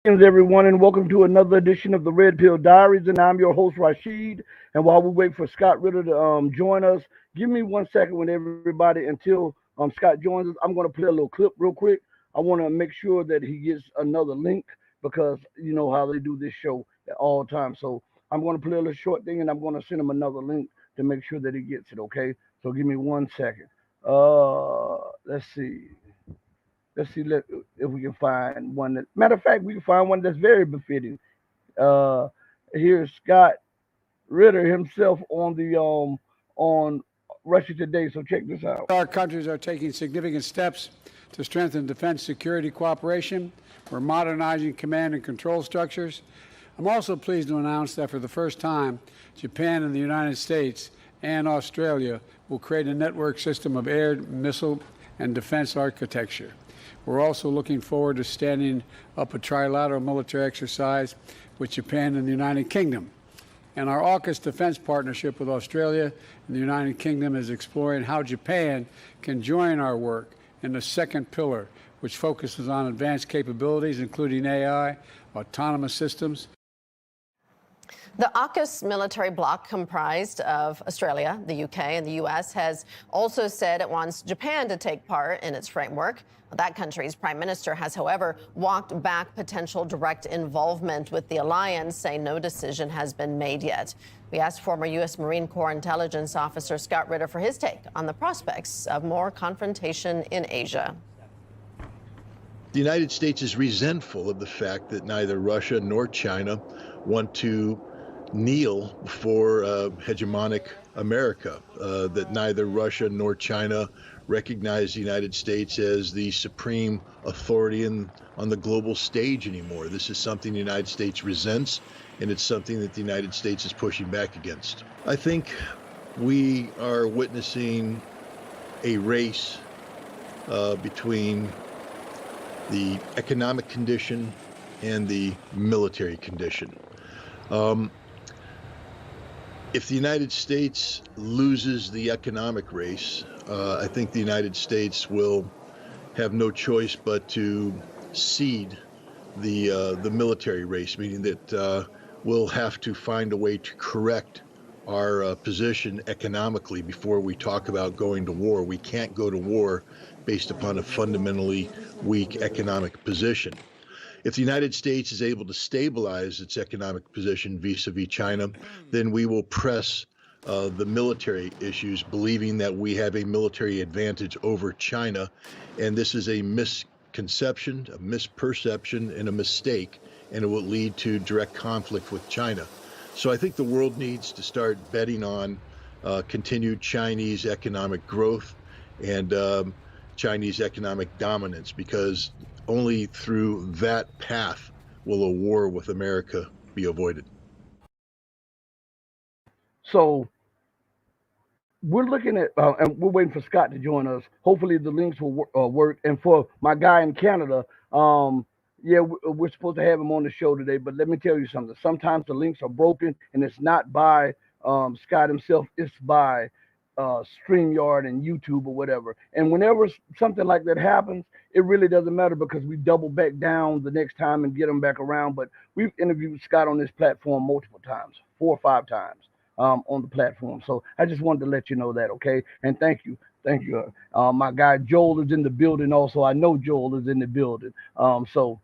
Greetings, everyone, and welcome to another edition of the Red Pill Diaries. And I'm your host, Rashid. And while we wait for Scott Ritter to join us, give me 1 second with everybody until Scott joins us. I'm going to play a little clip real quick. I want to make sure that he gets another link because you know how they do this show at all times. So I'm going to play a little short thing, and I'm going to send him another link to make sure that he gets it. Okay. So give me 1 second. Let's see. If we can find one that, matter of fact, we can find one that's very befitting. Uh, Here's Scott Ritter himself on Russia Today. So check this out. Our countries are taking significant steps to strengthen defense security cooperation. We're modernizing command and control structures. I'm also pleased to announce that for the first time, Japan and the United States and Australia will create a network system of air, missile, and defense architecture. We're also looking forward to standing up a trilateral military exercise with Japan and the United Kingdom. And our AUKUS defense partnership with Australia and the United Kingdom is exploring how Japan can join our work in the second pillar, which focuses on advanced capabilities, including AI, autonomous systems. The AUKUS military bloc, comprised of Australia, the UK, and the US, has also said it wants Japan to take part in its framework. That country's prime minister has, however, walked back potential direct involvement with the alliance, saying no decision has been made yet. We asked former U.S. Marine Corps intelligence officer Scott Ritter for his take on the prospects of more confrontation in Asia. The United States is resentful of the fact that neither Russia nor China want to kneel before hegemonic America, that neither Russia nor China recognize the United States as the supreme authority on the global stage anymore. This is something the United States resents, and it's something that the United States is pushing back against. I think we are witnessing a race between the economic condition and the military condition. If the United States loses the economic race, I think the United States will have no choice but to cede the military race, meaning that we'll have to find a way to correct our position economically before we talk about going to war. We can't go to war based upon a fundamentally weak economic position. If the United States is able to stabilize its economic position vis-a-vis China, then we will press the military issues, believing that we have a military advantage over China. And this is a misconception, a misperception, and a mistake, and it will lead to direct conflict with China. So I think the world needs to start betting on continued Chinese economic growth and Chinese economic dominance, because only through that path will a war with America be avoided. So we're looking at, and we're waiting for Scott to join us. Hopefully the links will work. And for my guy in Canada, yeah, we're supposed to have him on the show today, but let me tell you something. Sometimes the links are broken, and it's not by Scott himself. It's by StreamYard and YouTube or whatever. And whenever something like that happens, it really doesn't matter because we double back down the next time and get them back around. But we've interviewed Scott on this platform multiple times, 4 or 5 times on the platform. So I just wanted to let you know that, okay? And thank you. Thank you. My guy Joel is in the building also. I know Joel is in the building. So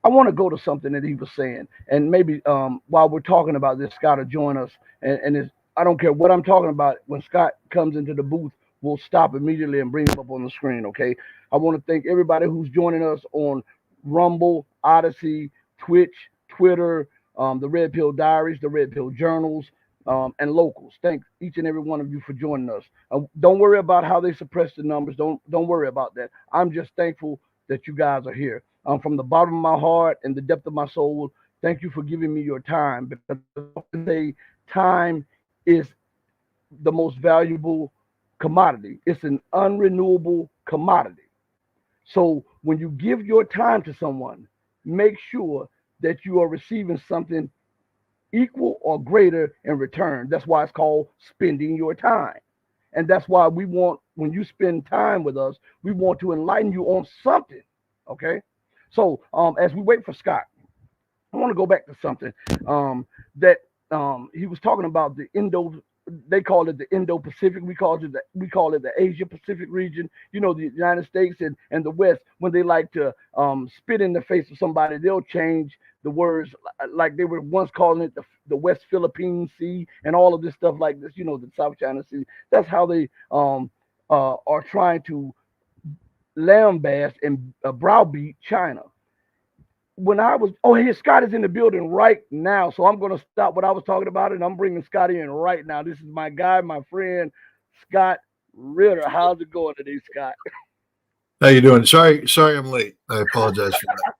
I want to go to something that he was saying. And maybe while we're talking about this, Scott will join us. And it's, I don't care what I'm talking about. When Scott comes into the booth, we'll stop immediately and bring him up on the screen, okay? I want to thank everybody who's joining us on Rumble, Odyssey, Twitch, Twitter, the Red Pill Diaries, the Red Pill Journals, and locals. Thank each and every one of you for joining us. Don't worry about how they suppress the numbers. Don't worry about that. I'm just thankful that you guys are here. From the bottom of my heart and the depth of my soul, thank you for giving me your time, because time is the most valuable commodity. It's an unrenewable commodity. So when you give your time to someone, make sure that you are receiving something equal or greater in return. That's why it's called spending your time. And that's why we want, when you spend time with us, we want to enlighten you on something. Okay. So as we wait for Scott, I want to go back to something that he was talking about the They call it the Indo-Pacific. We call it the Asia-Pacific region. You know, the United States and the West, when they like to spit in the face of somebody, they'll change the words, like they were once calling it the West Philippine Sea and all of this stuff like this. You know, the South China Sea. That's how they are trying to lambaste and browbeat China. Here Scott is in the building right now, so I'm going to stop what I was talking about and I'm bringing Scott in right now. This is my guy, my friend, Scott Ritter. How's it going today, Scott? How you doing? Sorry, I'm late. I apologize for that.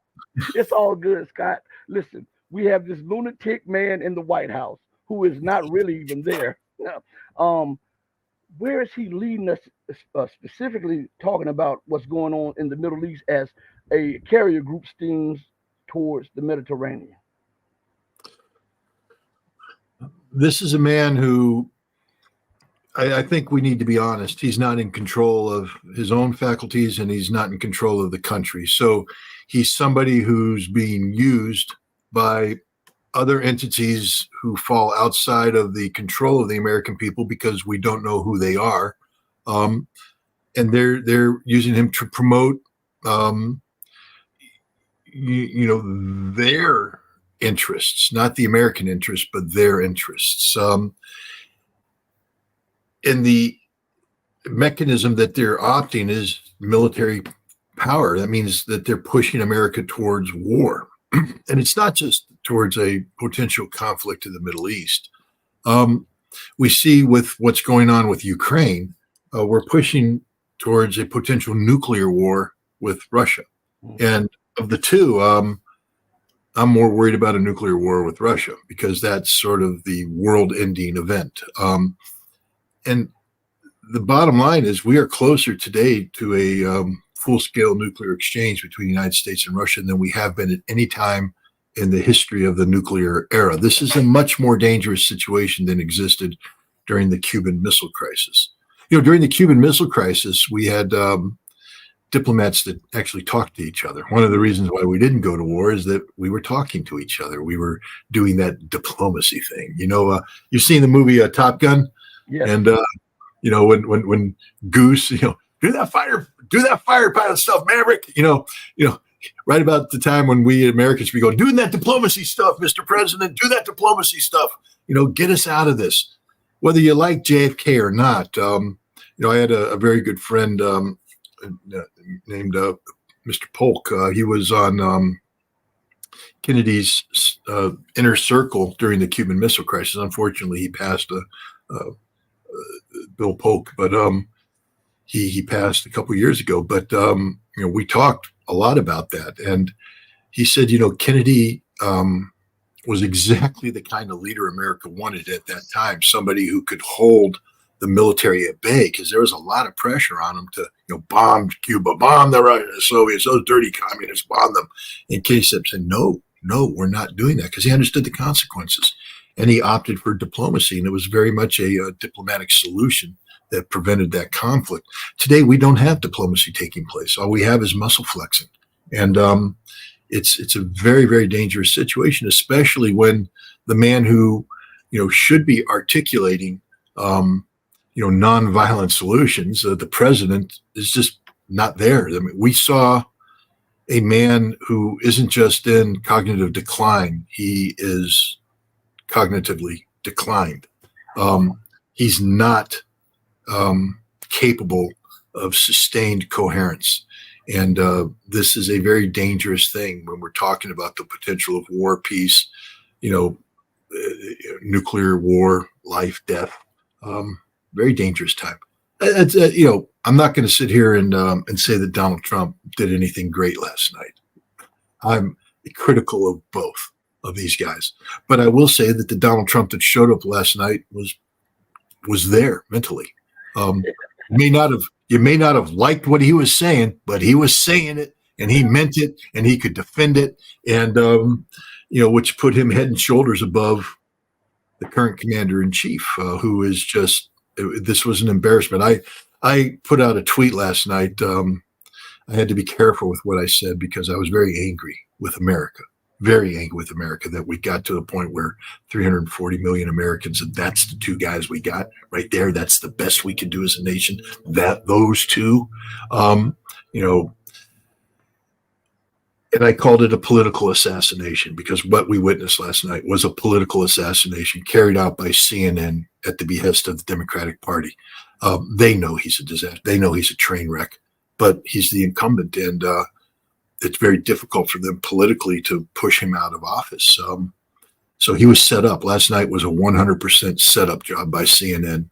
It's all good, Scott. Listen, we have this lunatic man in the White House who is not really even there. Where is he leading us, specifically talking about what's going on in the Middle East as a carrier group steams towards the Mediterranean? This is a man who I think we need to be honest. He's not in control of his own faculties and he's not in control of the country. So he's somebody who's being used by other entities who fall outside of the control of the American people because we don't know who they are. And they're using him to promote their interests, not the American interests, but their interests. And the mechanism that they're opting is military power. That means that they're pushing America towards war. And it's not just towards a potential conflict in the Middle East. We see with what's going on with Ukraine, we're pushing towards a potential nuclear war with Russia. And of the two, I'm more worried about a nuclear war with Russia because that's sort of the world-ending event. And the bottom line is we are closer today to a full-scale nuclear exchange between the United States and Russia than we have been at any time in the history of the nuclear era. This is a much more dangerous situation than existed during the Cuban Missile Crisis. You know, during the Cuban Missile Crisis, we had diplomats that actually talked to each other. One of the reasons why we didn't go to war is that we were talking to each other. We were doing that diplomacy thing. You know, you've seen the movie Top Gun? Yes. And, when Goose, do that fire pilot stuff, Maverick, right about the time when we Americans should be going, doing that diplomacy stuff, Mr. President, do that diplomacy stuff, get us out of this, whether you like JFK or not. I had a very good friend named Mr. Polk. He was on Kennedy's inner circle during the Cuban Missile Crisis. Unfortunately, he passed Bill Polk, but he passed a couple years ago. But we talked a lot about that, and he said, Kennedy was exactly the kind of leader America wanted at that time. Somebody who could hold the military at bay, because there was a lot of pressure on them to, bomb Cuba, bomb the Soviets, those dirty communists, bomb them. And Kennedy said, no, we're not doing that, because he understood the consequences. And he opted for diplomacy, and it was very much a diplomatic solution that prevented that conflict. Today, we don't have diplomacy taking place. All we have is muscle flexing. And it's a very, very dangerous situation, especially when the man who, should be articulating, nonviolent solutions, the president, is just not there. I mean, we saw a man who isn't just in cognitive decline, he is cognitively declined. He's not capable of sustained coherence. And this is a very dangerous thing when we're talking about the potential of war, peace, nuclear war, life, death. Very dangerous time. I'm not going to sit here and say that Donald Trump did anything great last night. I'm critical of both of these guys, but I will say that the Donald Trump that showed up last night was there mentally. You may not have liked what he was saying, but he was saying it, and he meant it, and he could defend it, and which put him head and shoulders above the current commander in chief, who is just. This was an embarrassment. I put out a tweet last night I had to be careful with what I said because I was very angry with America. Very angry with America that we got to the point where 340 million Americans, and that's the two guys we got right there. That's the best we can do as a nation. That those two, you know, and I called it a political assassination because what we witnessed last night was a political assassination carried out by CNN at the behest of the Democratic Party. They know he's a disaster. They know he's a train wreck, but he's the incumbent, and it's very difficult for them politically to push him out of office. So he was set up. Last night was a 100% setup job by CNN.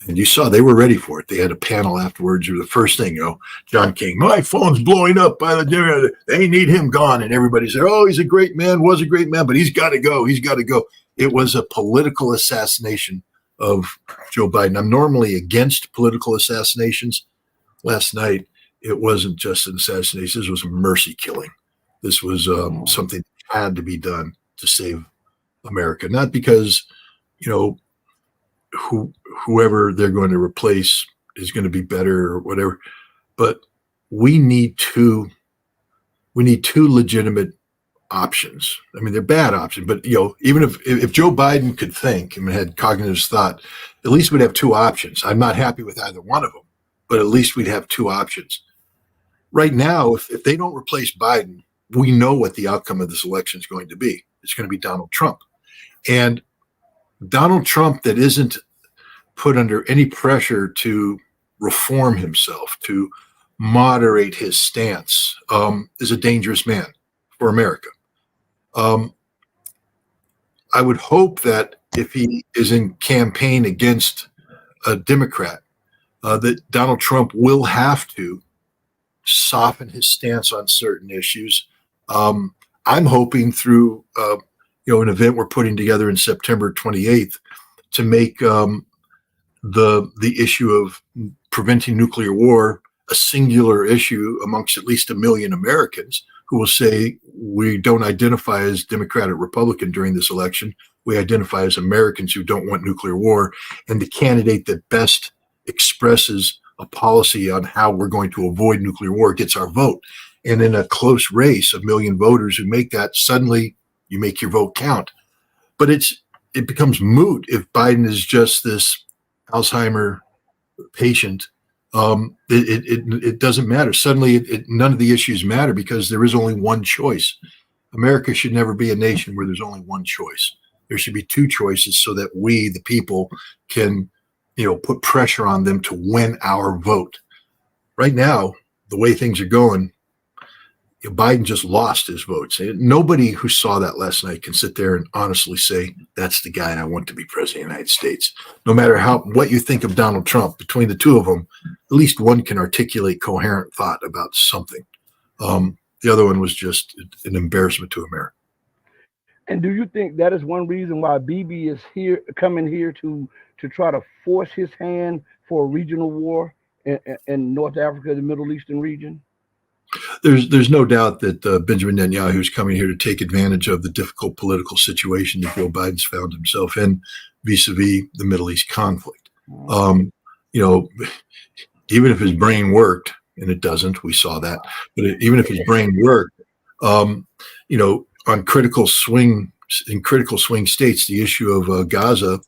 And you saw they were ready for it. They had a panel afterwards. Or the first thing, John King, my phone's blowing up by the, they need him gone. And everybody said, oh, he's a great man, was a great man, but he's got to go. He's got to go. It was a political assassination of Joe Biden. I'm normally against political assassinations. Last night, it wasn't just an assassination. This was a mercy killing. This was something that had to be done to save America. Not because, whoever they're going to replace is going to be better or whatever, but we need two legitimate options. I mean, they're bad options, but even if Joe Biden could think and had cognitive thought, at least we'd have two options. I'm not happy with either one of them, but at least we'd have two options. Right now, if they don't replace Biden, we know what the outcome of this election is going to be. It's going to be Donald Trump. And Donald Trump that isn't put under any pressure to reform himself, to moderate his stance, is a dangerous man for America. I would hope that if he is in campaign against a Democrat, that Donald Trump will have to soften his stance on certain issues. I'm hoping through an event we're putting together in September 28th to make the issue of preventing nuclear war a singular issue amongst at least 1 million Americans who will say we don't identify as Democrat or Republican during this election. We identify as Americans who don't want nuclear war, and the candidate that best expresses a policy on how we're going to avoid nuclear war gets our vote. And in a close race, 1 million voters who make that, suddenly you make your vote count. But it becomes moot if Biden is just this Alzheimer patient. It doesn't matter. Suddenly, none of the issues matter because there is only one choice. America should never be a nation where there's only one choice. There should be two choices so that we, the people, can put pressure on them to win our vote. Right now, the way things are going, Biden just lost his votes. Nobody who saw that last night can sit there and honestly say, that's the guy I want to be president of the United States. No matter what you think of Donald Trump, between the two of them, at least one can articulate coherent thought about something. The other one was just an embarrassment to America. And do you think that is one reason why Bibi is coming here to try to force his hand for a regional war in North Africa, the Middle Eastern region? There's no doubt that Benjamin Netanyahu is coming here to take advantage of the difficult political situation that Joe Biden's found himself in vis-a-vis the Middle East conflict. Even if his brain worked, and it doesn't, we saw that, but even if his brain worked, on critical swing states, the issue of Gaza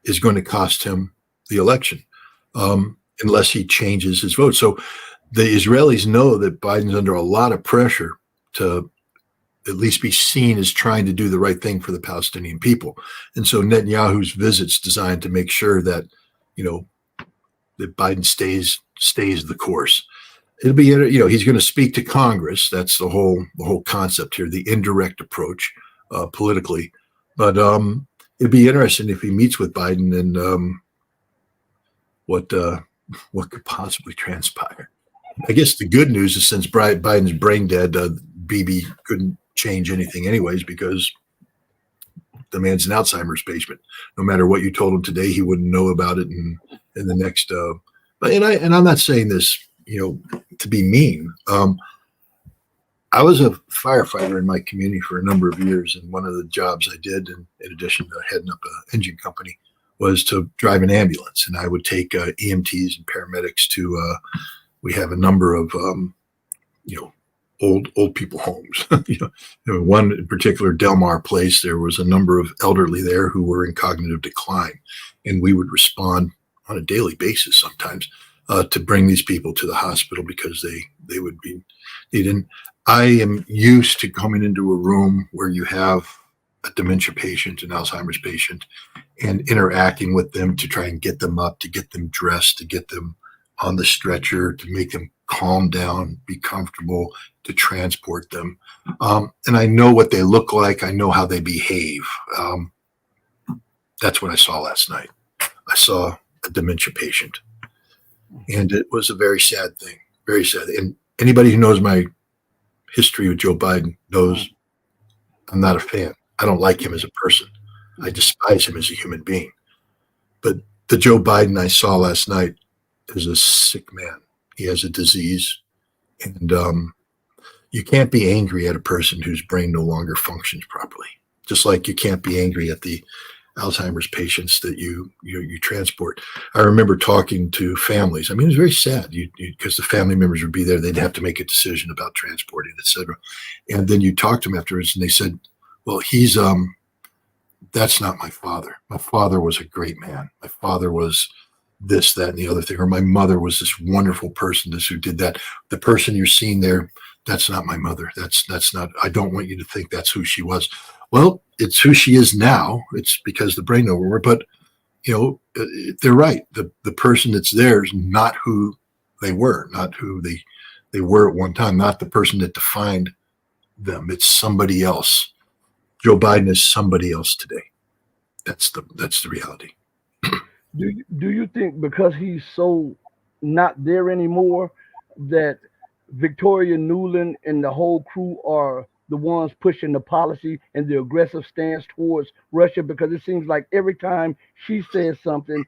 is going to cost him the election unless he changes his vote. So the Israelis know that Biden's under a lot of pressure to at least be seen as trying to do the right thing for the Palestinian people. And so Netanyahu's visit's designed to make sure that, that Biden stays the course. It'll be, he's going to speak to Congress. That's the whole concept here, the indirect approach politically. But it'd be interesting if he meets with Biden and what could possibly transpire. I guess the good news is since Biden's brain dead, Bibi couldn't change anything anyways because the man's an Alzheimer's patient. No matter what you told him today, he wouldn't know about it in the next. And I'm not saying this, to be mean. I was a firefighter in my community for a number of years, and one of the jobs I did, in addition to heading up an engine company, was to drive an ambulance, and I would take EMTs and paramedics to. We have a number of old people homes. One in particular, Delmar Place, there was a number of elderly there who were in cognitive decline, and we would respond on a daily basis sometimes to bring these people to the hospital because they would be needed. I am used to coming into a room where you have a dementia patient, an Alzheimer's patient, and interacting with them to try and get them up, to get them dressed, to get them on the stretcher, to make them calm down, be comfortable, to transport them. And I know what they look like. I know how they behave. That's what I saw last night. I saw a dementia patient, and it was a very sad thing, very sad. And anybody who knows my history with Joe Biden knows I'm not a fan. I don't like him as a person. I despise him as a human being. But the Joe Biden I saw last night is a sick man. He has a disease, and you can't be angry at a person whose brain no longer functions properly. Just like you can't be angry at the Alzheimer's patients that you transport. I remember talking to families. I mean, it was very sad because the family members would be there. They'd have to make a decision about transporting, et cetera. And then you talk to them afterwards, and they said, well, that's not my father. My father was a great man. My father was this, that, and the other thing. Or my mother was this wonderful person, this who did that. The person you're seeing there, that's not my mother. That's not, I don't want you to think that's who she was. Well, it's who she is now. It's because the brain overwork. But, they're right. The person that's there is not who they were, not who they were at one time, not the person that defined them. It's somebody else. Joe Biden is somebody else today. That's the reality. Do you think because he's so not there anymore that Victoria Nuland and the whole crew are the ones pushing the policy and the aggressive stance towards Russia? Because it seems like every time she says something,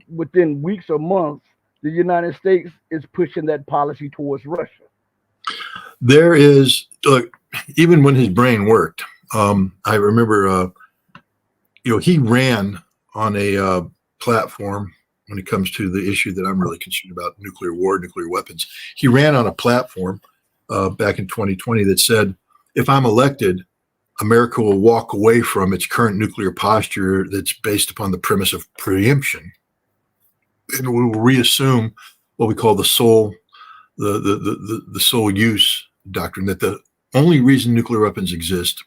within weeks or months, the United States is pushing that policy towards Russia. There is, even when his brain worked, I remember, he ran on a platform when it comes to the issue that I'm really concerned about, nuclear war, nuclear weapons. He ran on a platform back in 2020 that said, if I'm elected, America will walk away from its current nuclear posture that's based upon the premise of preemption, and we will reassume what we call the sole use doctrine, that the only reason nuclear weapons exist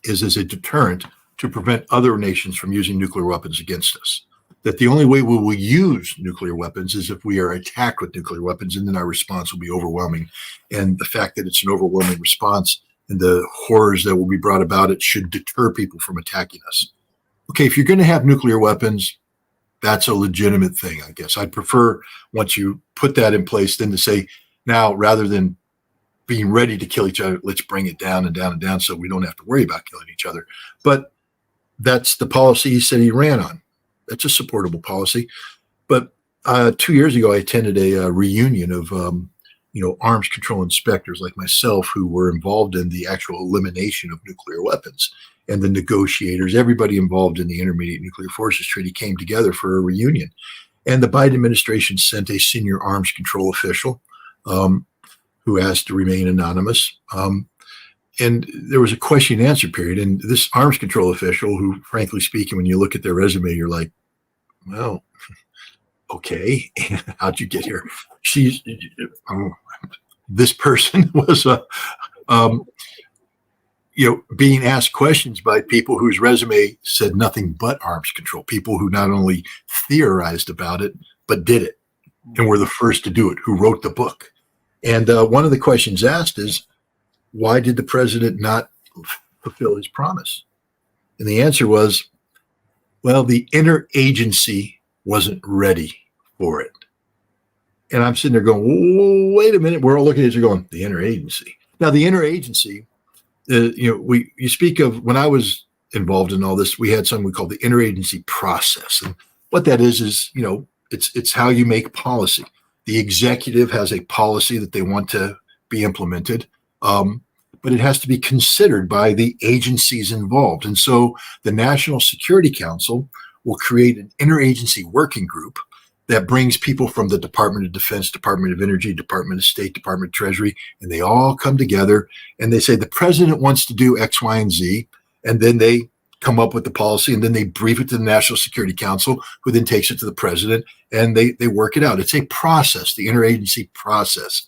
is as a deterrent to prevent other nations from using nuclear weapons against us. That the only way we will use nuclear weapons is if we are attacked with nuclear weapons, and then our response will be overwhelming. And the fact that it's an overwhelming response and the horrors that will be brought about it should deter people from attacking us. Okay, if you're going to have nuclear weapons, that's a legitimate thing, I guess. I'd prefer, once you put that in place, then to say, now, rather than being ready to kill each other, let's bring it down and down and down so we don't have to worry about killing each other. But that's the policy he said he ran on. That's a supportable policy. But 2 years ago, I attended a reunion of, arms control inspectors like myself who were involved in the actual elimination of nuclear weapons, and the negotiators, everybody involved in the Intermediate Nuclear Forces Treaty came together for a reunion. And the Biden administration sent a senior arms control official who asked to remain anonymous. And there was a question and answer period. And this arms control official, who, frankly speaking, when you look at their resume, you're like, well, okay, how'd you get here? This person was being asked questions by people whose resume said nothing but arms control, people who not only theorized about it, but did it and were the first to do it, who wrote the book. And one of the questions asked is, why did the president not fulfill his promise? And the answer was, well, the interagency wasn't ready for it. And I'm sitting there going, wait a minute. We're all looking at each other going, the interagency. Now, the interagency, you speak of, when I was involved in all this, we had something we call the interagency process. And what that is, it's how you make policy. The executive has a policy that they want to be implemented, but it has to be considered by the agencies involved. And so the National Security Council will create an interagency working group that brings people from the Department of Defense, Department of Energy, Department of State, Department of Treasury, and they all come together and they say the president wants to do X, Y, and Z, and then they come up with the policy, and then they brief it to the National Security Council, who then takes it to the president, and they work it out. It's a process, the interagency process.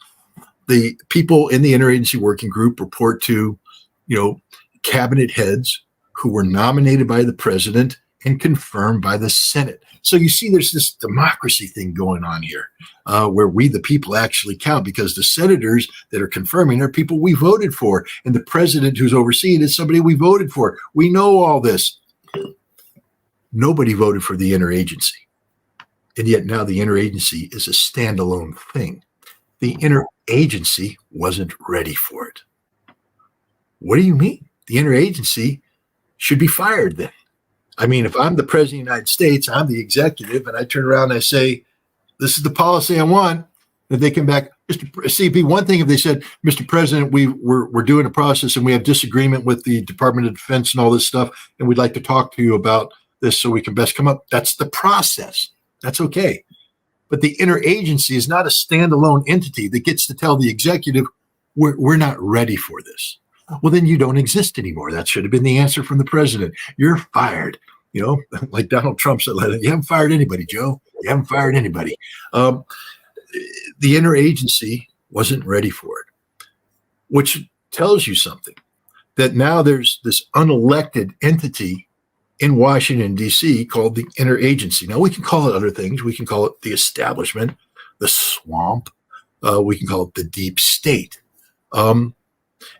The people in the interagency working group report to, cabinet heads who were nominated by the president and confirmed by the Senate. So you see, there's this democracy thing going on here, where we, the people, actually count, because the senators that are confirming are people we voted for, and the president who's overseeing is somebody we voted for. We know all this. Nobody voted for the interagency, and yet now the interagency is a standalone thing. The interagency wasn't ready for it. What do you mean? The interagency should be fired then. I mean, if I'm the president of the United States, I'm the executive, and I turn around and I say, this is the policy I want, that they come back. See, it'd be one thing if they said, Mr. President, we're doing a process and we have disagreement with the Department of Defense and all this stuff, and we'd like to talk to you about this so we can best come up. That's the process. That's okay. But the interagency is not a standalone entity that gets to tell the executive, we're not ready for this. Well, then you don't exist anymore. That should have been the answer from the president. You're fired. Like Donald Trump said, you haven't fired anybody, Joe. You haven't fired anybody. The interagency wasn't ready for it, which tells you something, that now there's this unelected entity in Washington, D.C. called the interagency. Now, we can call it other things. We can call it the establishment, the swamp. We can call it the deep state.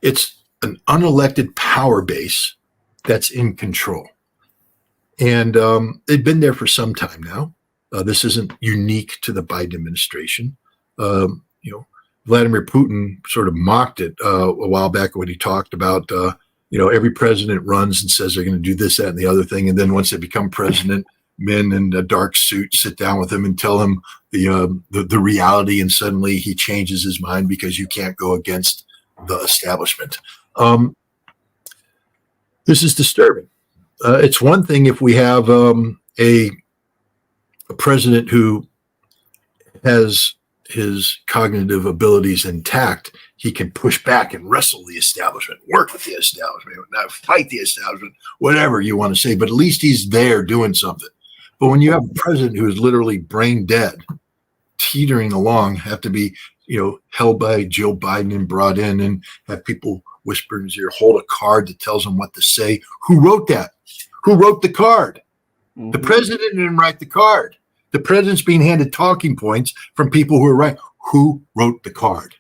It's an unelected power base that's in control. And they've been there for some time now. This isn't unique to the Biden administration. Vladimir Putin sort of mocked it a while back when he talked about, every president runs and says they're going to do this, that, and the other thing. And then once they become president, men in a dark suit sit down with him and tell him the reality. And suddenly he changes his mind because you can't go against the establishment. This is disturbing. It's one thing if we have a president who has his cognitive abilities intact. He can push back and wrestle the establishment, work with the establishment, not fight the establishment, whatever you want to say, but at least he's there doing something. But when you have a president who is literally brain dead, teetering along, have to be, held by Joe Biden and brought in and have people whisper in his ear, hold a card that tells him what to say. Who wrote that? Who wrote the card? Mm-hmm. The president didn't write the card. The president's being handed talking points from people who are right. Who wrote the card?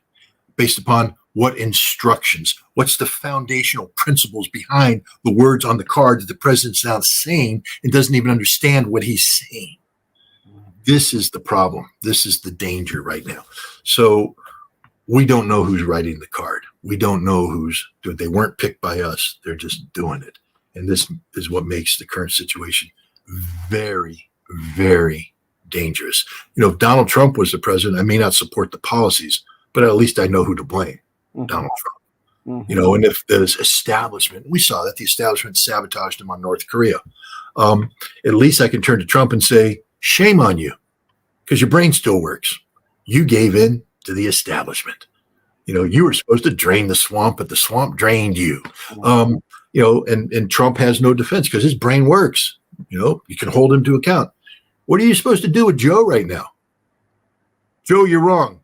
Based upon what instructions? What's the foundational principles behind the words on the card that the president's now saying and doesn't even understand what he's saying? This is the problem. This is the danger right now. So we don't know who's writing the card. We don't know who's doing it. They weren't picked by us. They're just doing it. And this is what makes the current situation very, very dangerous. If Donald Trump was the president, I may not support the policies, but at least I know who to blame. Mm-hmm. Donald Trump. Mm-hmm. And if there's establishment, we saw that the establishment sabotaged him on North Korea. At least I can turn to Trump and say, shame on you, because your brain still works. You gave in to the establishment. You were supposed to drain the swamp, but the swamp drained you. And Trump has no defense because his brain works. You can hold him to account. What are you supposed to do with Joe right now? Joe, you're wrong.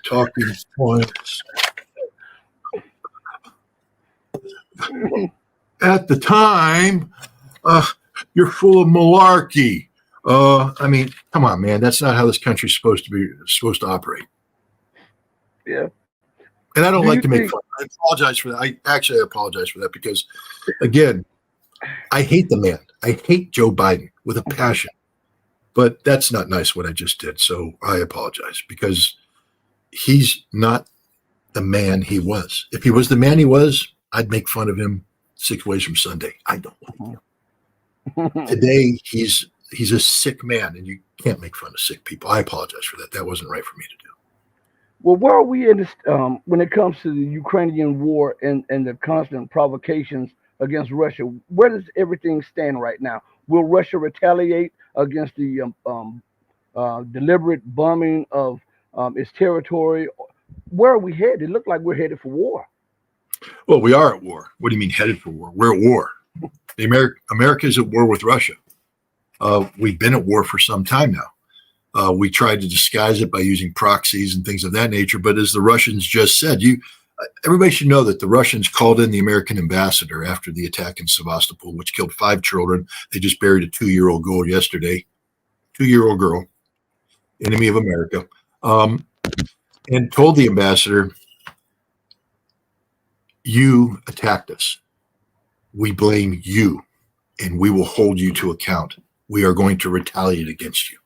Talking points. At the time, you're full of malarkey. Come on, man. That's not how this country's supposed to operate. Yeah. And I don't like to make fun. I apologize for that. I apologize for that because, again, I hate the man. I hate Joe Biden with a passion. But that's not nice what I just did. So I apologize because he's not the man he was. If he was the man he was, I'd make fun of him 6 ways from Sunday. I don't like him. Today, he's a sick man, and you can't make fun of sick people. I apologize for that. That wasn't right for me to do. Well, where are we in this when it comes to the Ukrainian war and the constant provocations against Russia. Where does everything stand right now? Will Russia retaliate against the deliberate bombing of its territory? Where are we headed? It looks like we're headed for war. Well, we are at war. What do you mean headed for war? We're at war. America is at war with Russia. We've been at war for some time now. We tried to disguise it by using proxies and things of that nature. But as the Russians just said, everybody should know that the Russians called in the American ambassador after the attack in Sevastopol, which killed 5 children. They just buried a 2-year-old girl yesterday. 2-year-old girl, enemy of America, and told the ambassador, you attacked us. We blame you, and we will hold you to account. We are going to retaliate against you.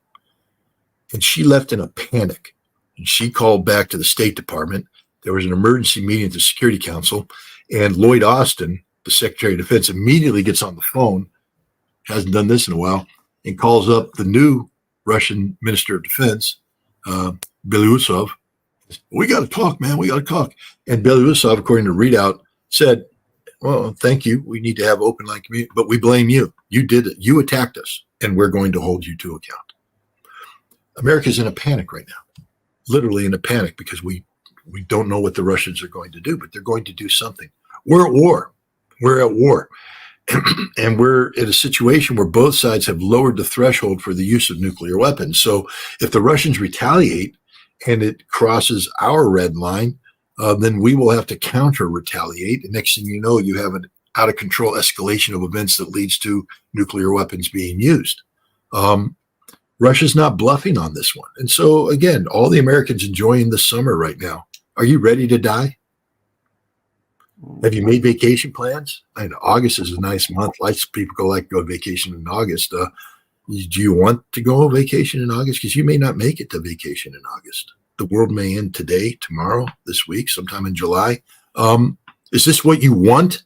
And she left in a panic, and she called back to the State Department. There was an emergency meeting at the Security Council, and Lloyd Austin, the Secretary of Defense, immediately gets on the phone, hasn't done this in a while, and calls up the new Russian Minister of Defense, Belousov. We got to talk, man. We got to talk. And Belousov, according to readout, said, well, thank you. We need to have open line communication, but we blame you. You did it. You attacked us, and we're going to hold you to account. America's in a panic right now, literally in a panic, because we don't know what the Russians are going to do, but they're going to do something. We're at war. We're at war. And we're in a situation where both sides have lowered the threshold for the use of nuclear weapons. So if the Russians retaliate and it crosses our red line, then we will have to counter retaliate. And next thing you know, you have an out of control escalation of events that leads to nuclear weapons being used. Russia's not bluffing on this one. And so again, all the Americans enjoying the summer right now, are you ready to die? Have you made vacation plans? I know August is a nice month. Lots of people like to go on vacation in August. Do you want to go on vacation in August? Because you may not make it to vacation in August. The world may end today, tomorrow, this week, sometime in July. Is this what you want?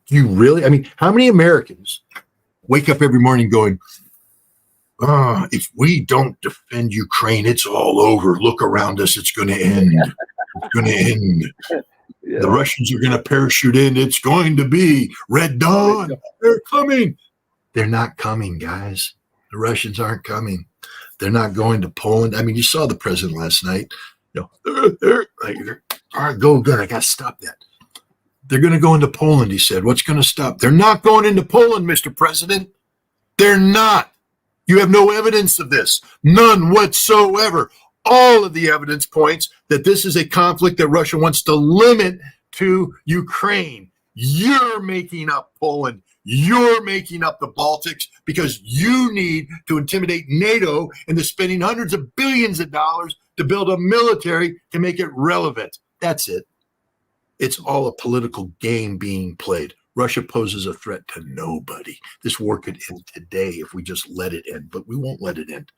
Do you really? I mean, how many Americans wake up every morning going, if we don't defend Ukraine, it's all over. Look around us. It's going to end. It's going to end. Yeah. The Russians are going to parachute in. It's going to be Red Dawn. They're coming. They're not coming, guys. The Russians aren't coming. They're not going to Poland. I mean, you saw the president last night. You know, all right, go. I got to stop that. They're going to go into Poland, he said. What's going to stop? They're not going into Poland, Mr. President. They're not. You have no evidence of this. None whatsoever. All of the evidence points that this is a conflict that Russia wants to limit to Ukraine. You're making up Poland. You're making up the Baltics because you need to intimidate NATO into spending hundreds of billions of dollars to build a military to make it relevant. That's it. It's all a political game being played. Russia poses a threat to nobody. This war could end today if we just let it end, but we won't let it end.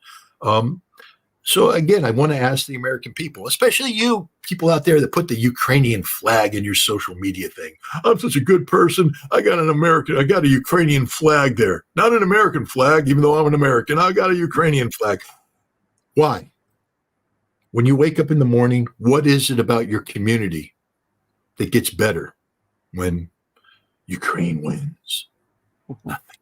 So again, I want to ask the American people, especially you people out there that put the Ukrainian flag in your social media thing. I'm such a good person. I got a Ukrainian flag there. Not an American flag, even though I'm an American. I got a Ukrainian flag. Why? When you wake up in the morning, what is it about your community that gets better when Ukraine wins? Nothing.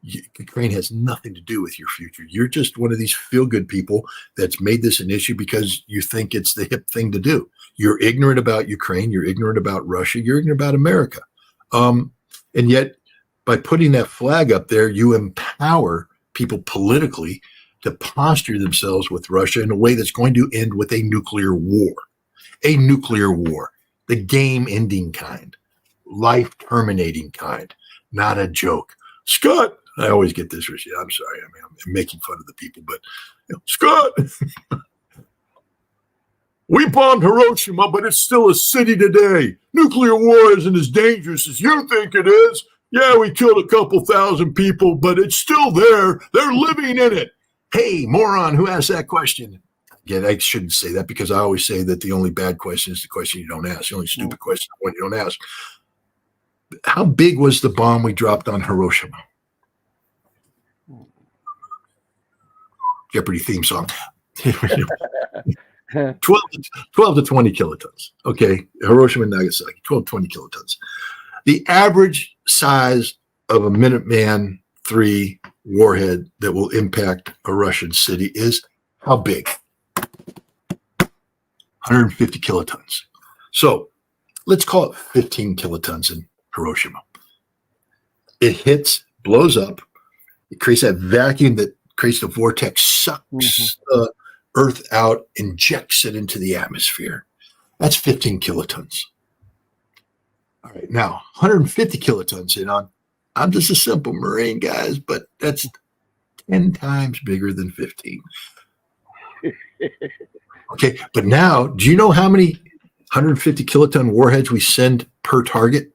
Ukraine has nothing to do with your future. You're just one of these feel-good people that's made this an issue because you think it's the hip thing to do. You're ignorant about Ukraine. You're ignorant about Russia. You're ignorant about America. And yet, by putting that flag up there, you empower people politically to posture themselves with Russia in a way that's going to end with a nuclear war. A nuclear war. The game-ending kind. Life-terminating kind. Not a joke. Scott, I always get this, Rishi. I'm sorry. I mean, I'm making fun of the people, but Scott, we bombed Hiroshima, but it's still a city today. Nuclear war isn't as dangerous as you think it is. Yeah, we killed a couple thousand people, but it's still there. They're living in it. Hey, moron, who asked that question? Again, I shouldn't say that because I always say that the only bad question is the question you don't ask. The only stupid question is the one you don't ask. How big was the bomb we dropped on Hiroshima? Jeopardy theme song. 12 to 20 kilotons. Okay, Hiroshima and Nagasaki, 12 to 20 kilotons. The average size of a Minuteman III warhead that will impact a Russian city is how big? 150 kilotons. So let's call it 15 kilotons in Hiroshima. It hits, blows up, it creates that vacuum that creates the vortex, sucks the Earth out, injects it into the atmosphere. That's 15 kilotons. All right, now 150 kilotons in on. I'm just a simple Marine, guys, but that's 10 times bigger than 15. Okay, but now, do you know how many 150 kiloton warheads we send per target?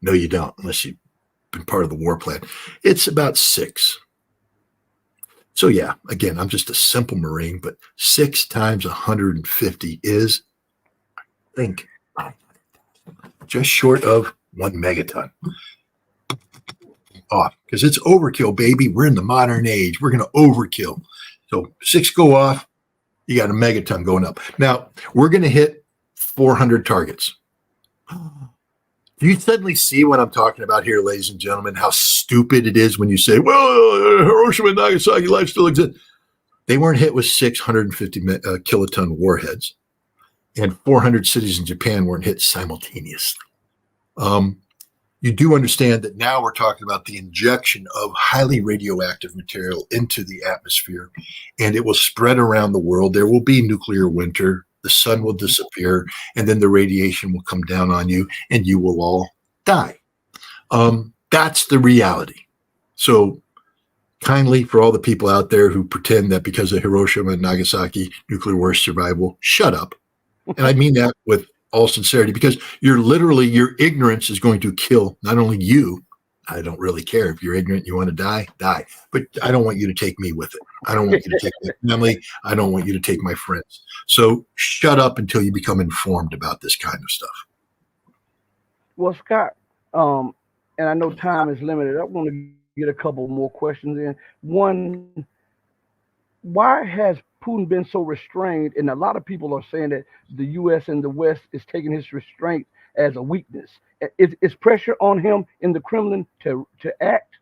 No, you don't, unless you've been part of the war plan. It's about 6. So yeah, again, I'm just a simple Marine, but 6 times 150 is, I think, just short of 1 megaton. Off, because it's overkill, baby. We're in the modern age. We're going to overkill. So 6 go off, you got a megaton going up. Now, we're going to hit 400 targets. Do you suddenly see what I'm talking about here, ladies and gentlemen, how stupid it is when you say, well, Hiroshima and Nagasaki life still exists. They weren't hit with 650 kiloton warheads, and 400 cities in Japan weren't hit simultaneously. You do understand that now we're talking about the injection of highly radioactive material into the atmosphere, and it will spread around the world. There will be nuclear winter. The sun will disappear, and then the radiation will come down on you, and you will all die. That's the reality. So kindly, for all the people out there who pretend that because of Hiroshima and Nagasaki, nuclear war survival, shut up. And I mean that with all sincerity, because your ignorance is going to kill not only you. I don't really care if you're ignorant, you want to die, but I don't want you to take me with it. I don't want you to take my family. I don't want you to take my friends. So shut up until you become informed about this kind of stuff. Well, Scott, and I know time is limited. I want to get a couple more questions in. One, why has Putin been so restrained? And a lot of people are saying that the U.S. and the West is taking his restraint as a weakness. Is pressure on him in the Kremlin to act?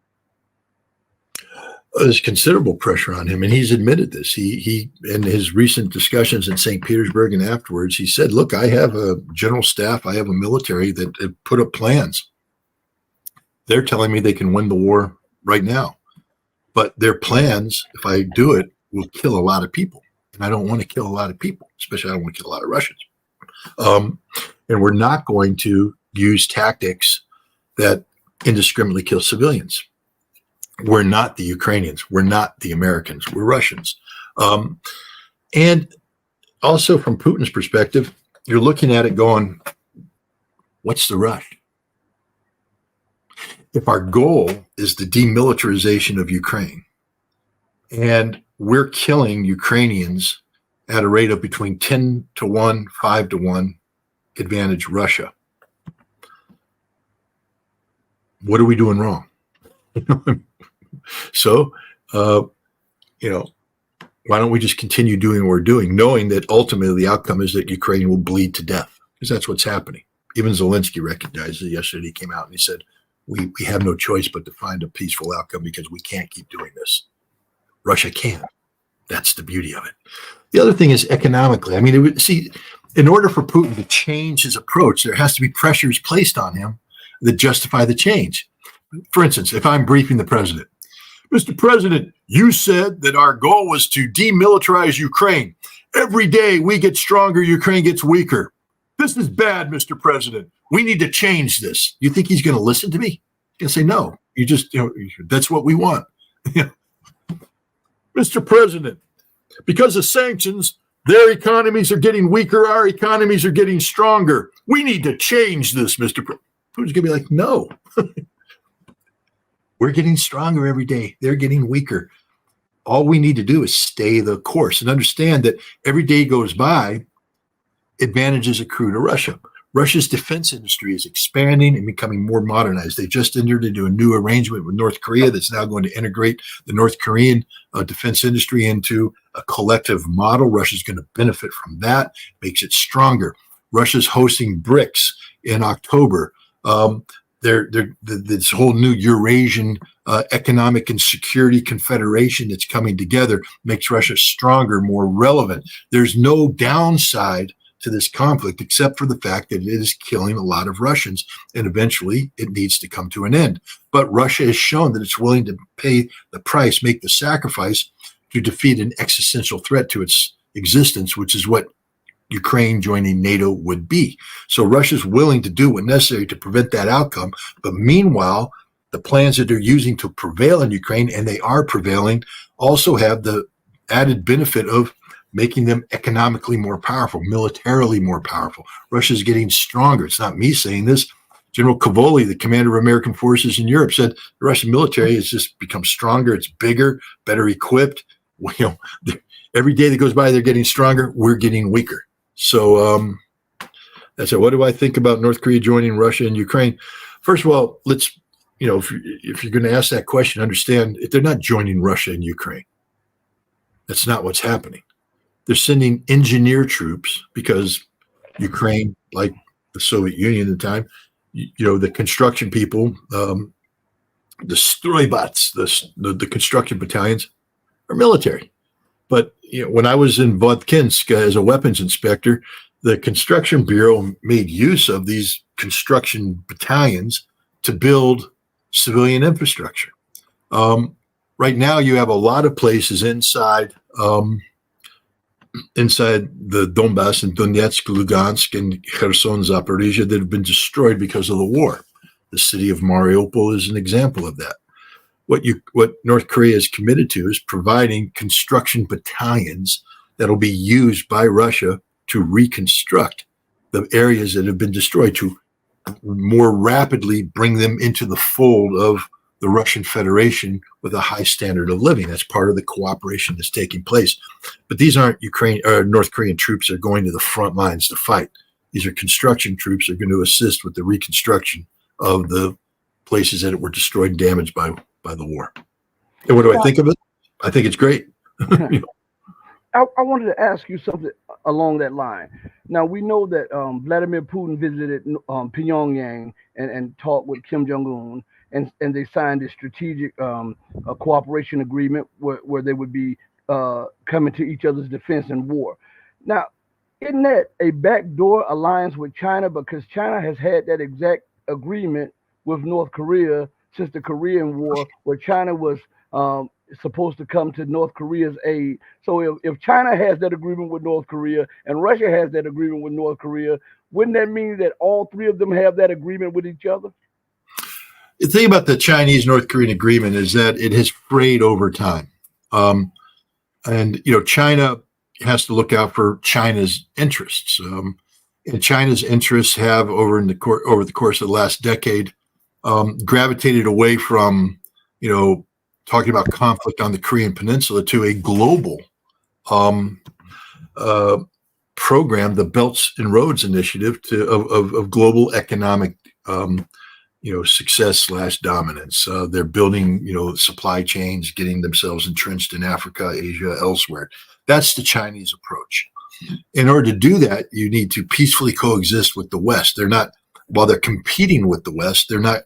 There's considerable pressure on him, and he's admitted this. He in his recent discussions in St. Petersburg and afterwards, he said, look, I have a general staff, I have a military that have put up plans. They're telling me they can win the war right now. But their plans, if I do it, will kill a lot of people. And I don't want to kill a lot of people, especially I don't want to kill a lot of Russians. And we're not going to use tactics that indiscriminately kill civilians. We're not the Ukrainians. We're not the Americans. We're Russians. And also from Putin's perspective, you're looking at it going, what's the rush? If our goal is the demilitarization of Ukraine, and we're killing Ukrainians at a rate of between 10 to 1, 5 to 1 advantage Russia, what are we doing wrong? So, why don't we just continue doing what we're doing, knowing that ultimately the outcome is that Ukraine will bleed to death, because that's what's happening. Even Zelensky recognized it yesterday. He came out and he said, we have no choice but to find a peaceful outcome because we can't keep doing this. Russia can. That's the beauty of it. The other thing is economically. I mean, in order for Putin to change his approach, there has to be pressures placed on him that justify the change. For instance, if I'm briefing the president, Mr. President, you said that our goal was to demilitarize Ukraine. Every day we get stronger, Ukraine gets weaker. This is bad, Mr. President. We need to change this. You think he's going to listen to me? He's going to say, no, you just, that's what we want. Mr. President, because of sanctions, their economies are getting weaker. Our economies are getting stronger. We need to change this, Mr. President. Putin's going to be like, no. We're getting stronger every day. They're getting weaker. All we need to do is stay the course and understand that every day goes by, advantages accrue to Russia. Russia's defense industry is expanding and becoming more modernized. They just entered into a new arrangement with North Korea that's now going to integrate the North Korean defense industry into a collective model. Russia's going to benefit from that, makes it stronger. Russia's hosting BRICS in October. This whole new Eurasian economic and security confederation that's coming together makes Russia stronger, more relevant. There's no downside to this conflict except for the fact that it is killing a lot of Russians, and eventually it needs to come to an end. But Russia has shown that it's willing to pay the price, make the sacrifice to defeat an existential threat to its existence, which is what Ukraine joining NATO would be. So Russia's willing to do what's necessary to prevent that outcome. But meanwhile, the plans that they're using to prevail in Ukraine, and they are prevailing, also have the added benefit of making them economically more powerful, militarily more powerful. Russia's getting stronger. It's not me saying this. General Cavoli, the commander of American forces in Europe, said the Russian military has just become stronger. It's bigger, better equipped. Every day that goes by, they're getting stronger. We're getting weaker. So that's it. What do I think about North Korea joining Russia and Ukraine? First of all, let's, if you're going to ask that question, understand if they're not joining Russia and Ukraine. That's not what's happening. They're sending engineer troops because Ukraine, like the Soviet Union at the time, the construction people, the stroybots, the construction battalions are military. But when I was in Vodkinsk as a weapons inspector, the construction bureau made use of these construction battalions to build civilian infrastructure. Right now, you have a lot of places inside the Donbass and Donetsk, Lugansk, and Kherson, Zaporizhia that have been destroyed because of the war. The city of Mariupol is an example of that. What North Korea is committed to is providing construction battalions that will be used by Russia to reconstruct the areas that have been destroyed, to more rapidly bring them into the fold of the Russian Federation with a high standard of living. That's part of the cooperation that's taking place. But these aren't North Korean troops that are going to the front lines to fight. These are construction troops that are going to assist with the reconstruction of the places that were destroyed and damaged by the war. And what do I think of it? I think it's great. I wanted to ask you something along that line. Now, we know that Vladimir Putin visited Pyongyang and talked with Kim Jong-un, and they signed a strategic cooperation agreement where they would be coming to each other's defense in war. Now, isn't that a backdoor alliance with China? Because China has had that exact agreement with North Korea since the Korean War, where China was supposed to come to North Korea's aid. So if China has that agreement with North Korea and Russia has that agreement with North Korea, wouldn't that mean that all three of them have that agreement with each other? The thing about the Chinese-North Korean agreement is that it has frayed over time. And China has to look out for China's interests. And China's interests have, over the course of the last decade, gravitated away from, talking about conflict on the Korean Peninsula to a global program, the Belts and Roads Initiative, of global economic success / dominance. They're building, supply chains, getting themselves entrenched in Africa, Asia, elsewhere. That's the Chinese approach. In order to do that, you need to peacefully coexist with the West. While they're competing with the West, they're not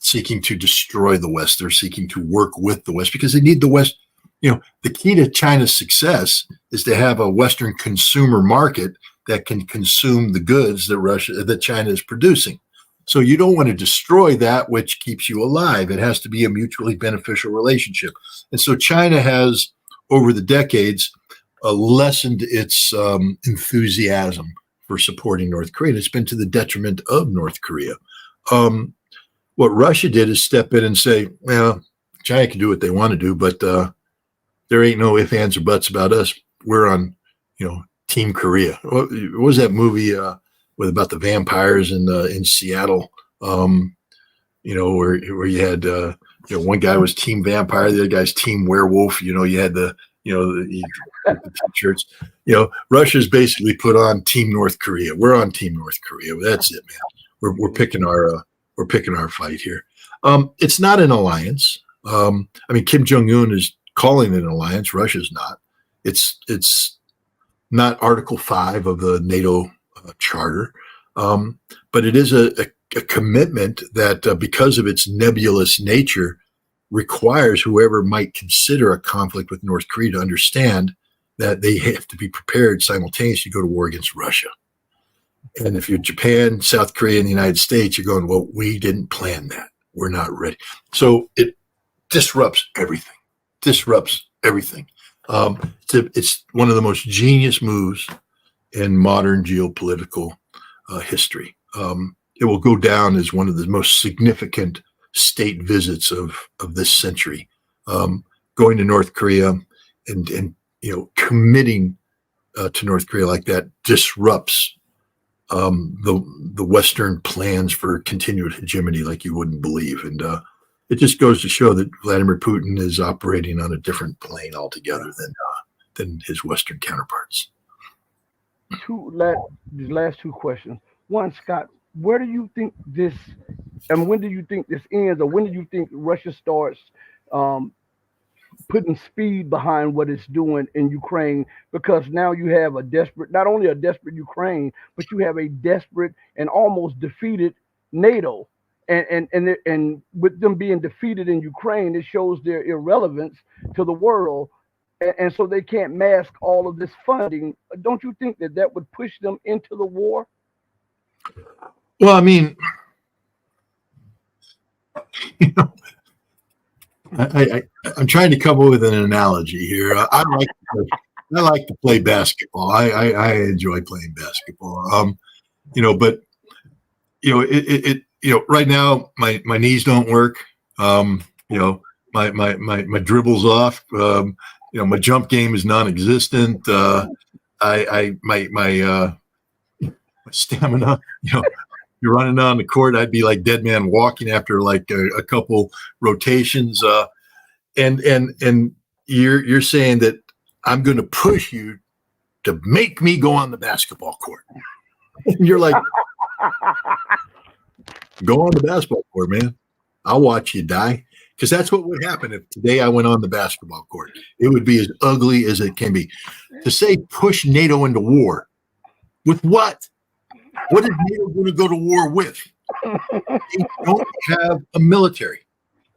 seeking to destroy the West. They're seeking to work with the West because they need the West. The key to China's success is to have a Western consumer market that can consume the goods that China is producing. So you don't want to destroy that which keeps you alive. It has to be a mutually beneficial relationship. And so China has, over the decades, lessened its enthusiasm for supporting North Korea. It's been to the detriment of North Korea. What Russia did is step in and say, well, China can do what they want to do, but there ain't no ifs, ands, or buts about us. We're on, Team Korea. What was that movie about the vampires in Seattle? Where you had one guy was Team Vampire, the other guy's Team Werewolf. You had the t-shirts. Russia's basically put on Team North Korea. We're on Team North Korea. That's it, man. We're picking our fight here. It's not an alliance. Kim Jong-un is calling it an alliance. Russia's not. It's not Article 5 of the NATO charter, but it is a a commitment that, because of its nebulous nature, requires whoever might consider a conflict with North Korea to understand that they have to be prepared simultaneously to go to war against Russia. And if you're Japan, South Korea, and the United States, you're going, well, we didn't plan that. We're not ready. So it disrupts everything. It's one of the most genius moves in modern geopolitical history. It will go down as one of the most significant state visits of this century. Going to North Korea and committing to North Korea like that disrupts the Western plans for continued hegemony like you wouldn't believe. And it just goes to show that Vladimir Putin is operating on a different plane altogether than his Western counterparts. These last two questions. One, Scott, where do you think this, and when do you think this ends, or when do you think Russia starts putting speed behind what it's doing in Ukraine? Because now you have not only a desperate Ukraine, but you have a desperate and almost defeated NATO. And with them being defeated in Ukraine, it shows their irrelevance to the world. And so they can't mask all of this funding. Don't you think that would push them into the war? Well, I mean, I'm trying to come up with an analogy here. I like to play basketball. I enjoy playing basketball. But right now my knees don't work. My dribble's off. My jump game is non-existent. My stamina, you're running on the court, I'd be like dead man walking after like a couple rotations. And you're saying that I'm going to push you to make me go on the basketball court. And you're like, go on the basketball court, man. I'll watch you die. Because that's what would happen if today I went on the basketball court. It would be as ugly as it can be. To say push NATO into war, with what? What is NATO going to go to war with? They don't have a military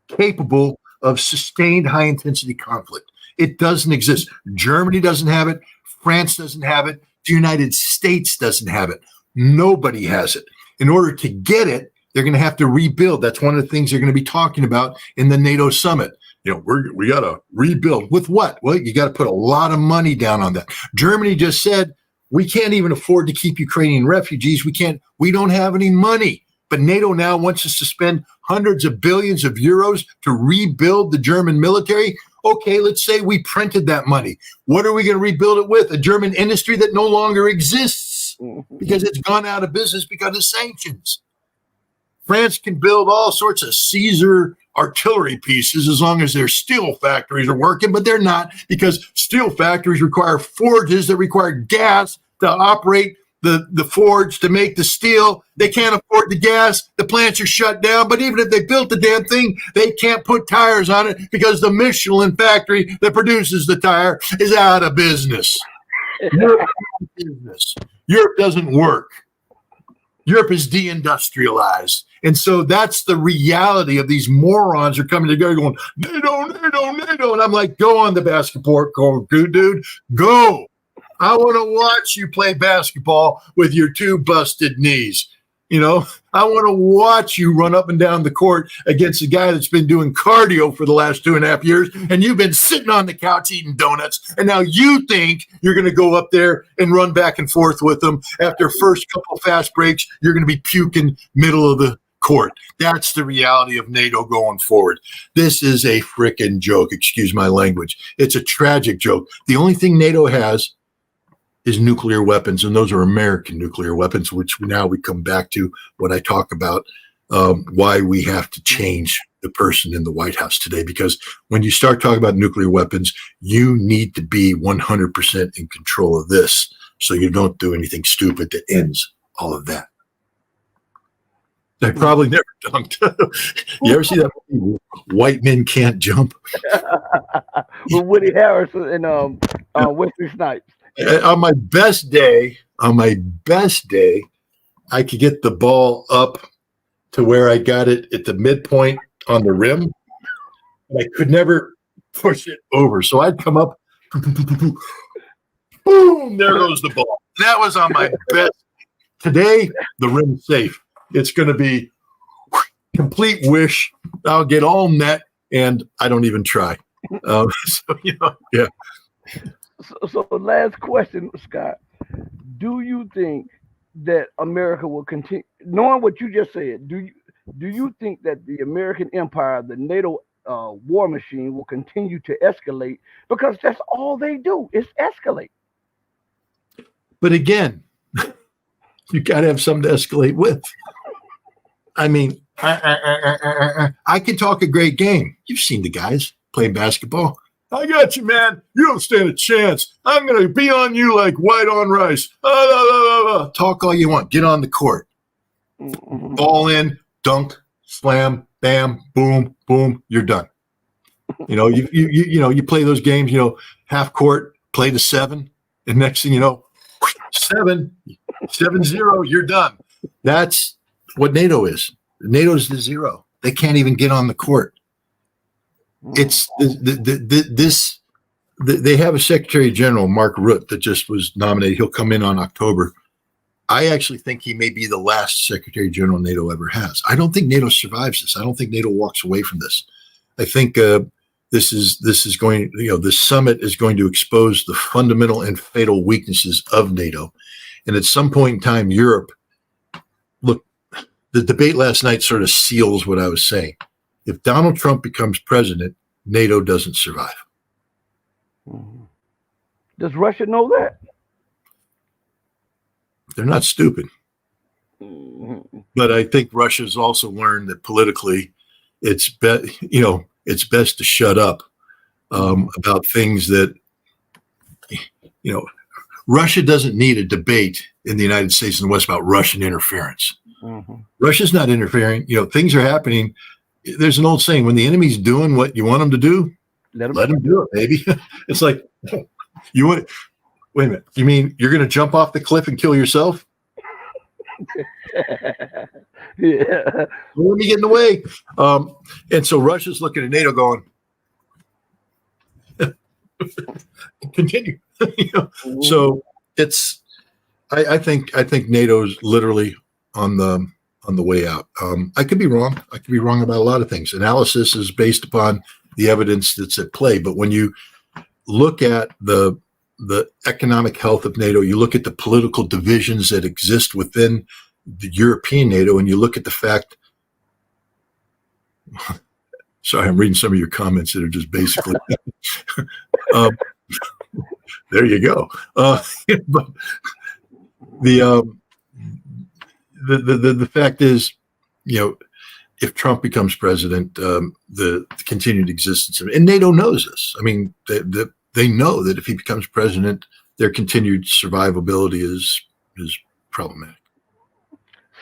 capable of sustained high-intensity conflict. It doesn't exist. Germany doesn't have it. France doesn't have it. The United States doesn't have it. Nobody has it. In order to get it, they're going to have to rebuild. That's one of the things they're going to be talking about in the NATO summit. We got to rebuild. With what? Well, you got to put a lot of money down on that. Germany just said, we can't even afford to keep Ukrainian refugees. We don't have any money. But NATO now wants us to spend hundreds of billions of euros to rebuild the German military. Okay, let's say we printed that money. What are we going to rebuild it with? A German industry that no longer exists because it's gone out of business because of sanctions. France can build all sorts of Caesar artillery pieces as long as their steel factories are working, but they're not, because steel factories require forges that require gas to operate the forge to make the steel. They can't afford the gas. The plants are shut down. But even if they built the damn thing, they can't put tires on it because the Michelin factory that produces the tire is out of business. Europe doesn't work. Europe is deindustrialized. And so that's the reality of these morons are coming together going, NATO, NATO, NATO. And I'm like, go on the basketball court, dude, go. I want to watch you play basketball with your two busted knees. I want to watch you run up and down the court against a guy that's been doing cardio for the last 2.5 years, and you've been sitting on the couch eating donuts, and now you think you're going to go up there and run back and forth with them. After first couple fast breaks, you're going to be puking middle of the court. That's the reality of NATO going forward. This is a frickin' joke. Excuse my language. It's a tragic joke. The only thing NATO has is nuclear weapons, and those are American nuclear weapons, which now we come back to when I talk about why we have to change the person in the White House today. Because when you start talking about nuclear weapons, you need to be 100% in control of this, so you don't do anything stupid that ends all of that. I probably never dunked. You ever see that movie, White Men Can't Jump? With Woody Harrelson and Wesley Snipes. On my best day, I could get the ball up to where I got it at the midpoint on the rim. And I could never push it over. So I'd come up, boom, there goes the ball. That was on my best. Today, the rim's safe. It's going to be complete wish. I'll get all net, and I don't even try. So, yeah. So last question, Scott. Do you think that America will continue, knowing what you just said, do you think that the American empire, the NATO war machine, will continue to escalate? Because that's all they do is escalate. But again, you got to have something to escalate with. I mean, I can talk a great game. You've seen the guys playing basketball. I got you, man. You don't stand a chance. I'm going to be on you like white on rice. Talk all you want. Get on the court. Ball in, dunk, slam, bam, boom, boom. You're done. You play those games. Half court, play to 7, and next thing you know, 7-0. You're done. That's what NATO is. NATO's the 0. They can't even get on the court. It's they have a Secretary General, Mark Rutte, that just was nominated. He'll come in on October. I actually think he may be the last Secretary General NATO ever has. I don't think NATO survives this. I don't think NATO walks away from this. I think this is going. This summit is going to expose the fundamental and fatal weaknesses of NATO, and at some point in time, Europe. Look, the debate last night sort of seals what I was saying. If Donald Trump becomes president, NATO doesn't survive. Does Russia know that? They're not stupid. But I think Russia's also learned that politically it's best to shut up about things that, Russia doesn't need a debate in the United States and the West about Russian interference. Russia's not interfering. Things are happening. There's an old saying, when the enemy's doing what you want them to do, let them do it, baby. It's like, wait a minute. You mean you're going to jump off the cliff and kill yourself? Yeah. Let me get in the way. And so Russia's looking at NATO going, continue. So it's, I think NATO's literally on the way out. I could be wrong. I could be wrong about a lot of things. Analysis is based upon the evidence that's at play. But when you look at the economic health of NATO, you look at the political divisions that exist within the European NATO, and you look at the fact. Sorry, I'm reading some of your comments that are just basically. There you go. But the fact is, if Trump becomes president, the continued existence of, and NATO knows this. I mean, they know that if he becomes president, their continued survivability is problematic.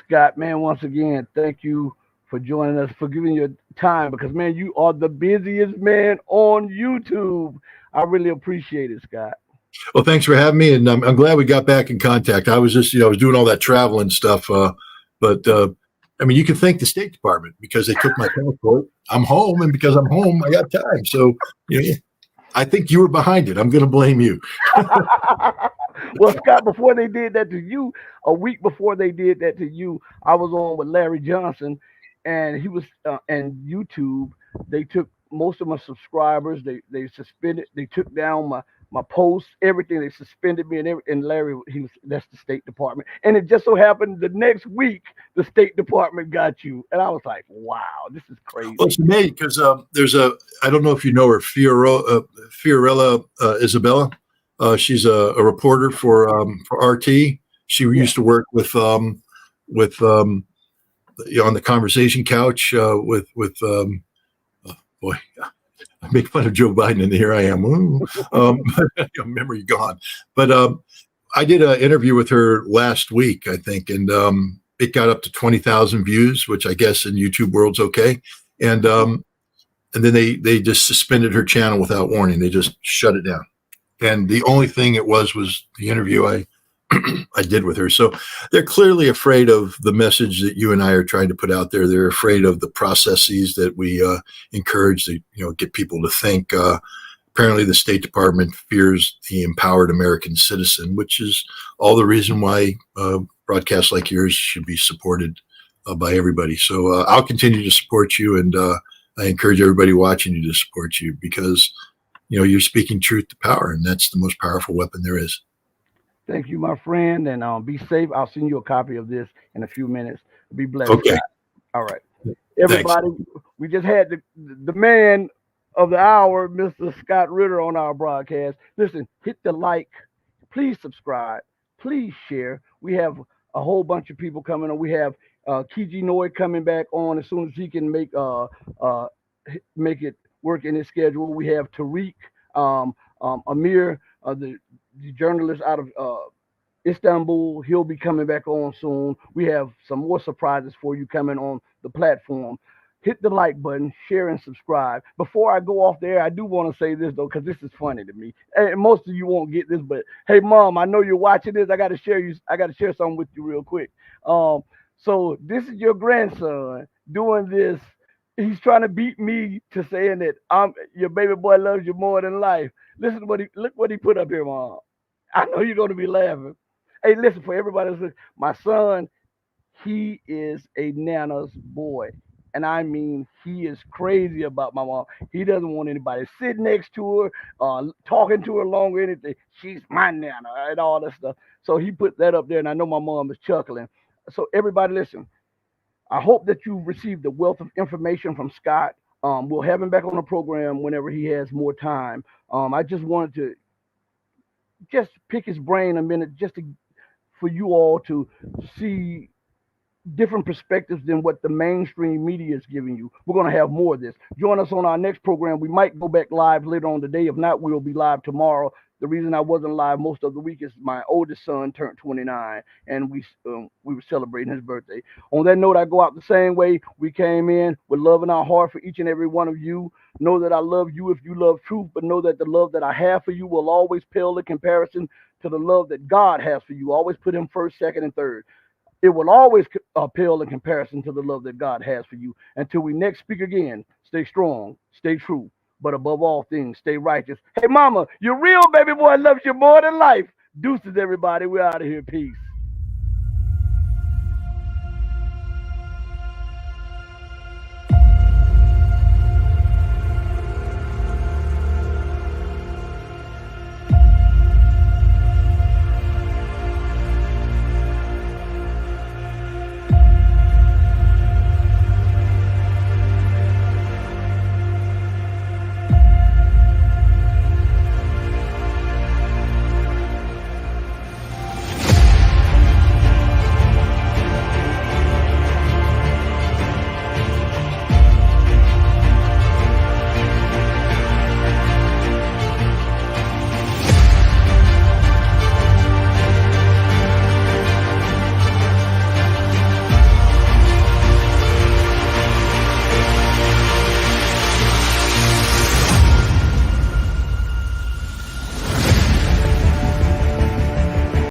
Scott, man, once again, thank you for joining us, for giving your time, because, man, you are the busiest man on YouTube. I really appreciate it, Scott. Well, thanks for having me, and I'm glad we got back in contact. I was just, I was doing all that traveling stuff, but I mean, you can thank the State Department because they took my passport. I'm home, and because I'm home, I got time. So, I think you were behind it. I'm going to blame you. Well, Scott, before they did that to you, a week before they did that to you, I was on with Larry Johnson, and he was, and YouTube, they took most of my subscribers. They suspended, they took down my posts, everything. They suspended me, and Larry, that's the State Department. And it just so happened the next week, the State Department got you. And I was like, wow, this is crazy. Well, it's amazing because there's I don't know if you know her, Fiorella Isabella. She's a reporter for RT. She used to work with on the conversation couch with boy, I make fun of Joe Biden, and here I am. Memory gone. But I did an interview with her last week, I think, and it got up to 20,000 views, which I guess in YouTube world's okay. And then they just suspended her channel without warning. They just shut it down. And the only thing it was the interview. I I did with her. So they're clearly afraid of the message that you and I are trying to put out there. They're afraid of the processes that we encourage to, get people to think. Apparently, the State Department fears the empowered American citizen, which is all the reason why broadcasts like yours should be supported by everybody. So I'll continue to support you, and I encourage everybody watching you to support you because, you're speaking truth to power, and that's the most powerful weapon there is. Thank you, my friend, and be safe. I'll send you a copy of this in a few minutes. Be blessed. Okay. Scott. All right. Everybody, we just had the man of the hour, Mr. Scott Ritter, on our broadcast. Listen, hit the like. Please subscribe. Please share. We have a whole bunch of people coming on. We have Kiji Noy coming back on as soon as he can make it work in his schedule. We have Tariq, Amir, the journalist out of Istanbul. He'll be coming back on soon. We have some more surprises for you coming on the platform. Hit the like button, share, and subscribe. Before I go off there, I do want to say this, though, because this is funny to me. And most of you won't get this, but hey, Mom, I know you're watching this. I got to share something with you real quick. So this is your grandson doing this. He's trying to beat me to saying that your baby boy loves you more than life. Look what he put up here, Mom. I know you're going to be laughing. Hey, listen, for everybody, my son, he is a Nana's boy. And I mean, he is crazy about my mom. He doesn't want anybody sitting next to her, talking to her long or anything. She's my Nana and all that stuff. So he put that up there, and I know my mom is chuckling. So everybody, listen. I hope that you received the wealth of information from Scott. We'll have him back on the program whenever he has more time. I just wanted to just pick his brain a minute for you all to see different perspectives than what the mainstream media is giving you. We're going to have more of this. Join us on our next program. We might go back live later on today. If not, we'll be live tomorrow. The reason I wasn't live most of the week is my oldest son turned 29, and we were celebrating his birthday. On that note, I go out the same way we came in, with love in our heart for each and every one of you. Know that I love you if you love truth, but know that the love that I have for you will always pale in comparison to the love that God has for you. Always put him first, second, and third. It will always pale in comparison to the love that God has for you. Until we next speak again, stay strong, stay true, but above all things, stay righteous. Hey, Mama, your real baby boy loves you more than life. Deuces, everybody. We're out of here. Peace.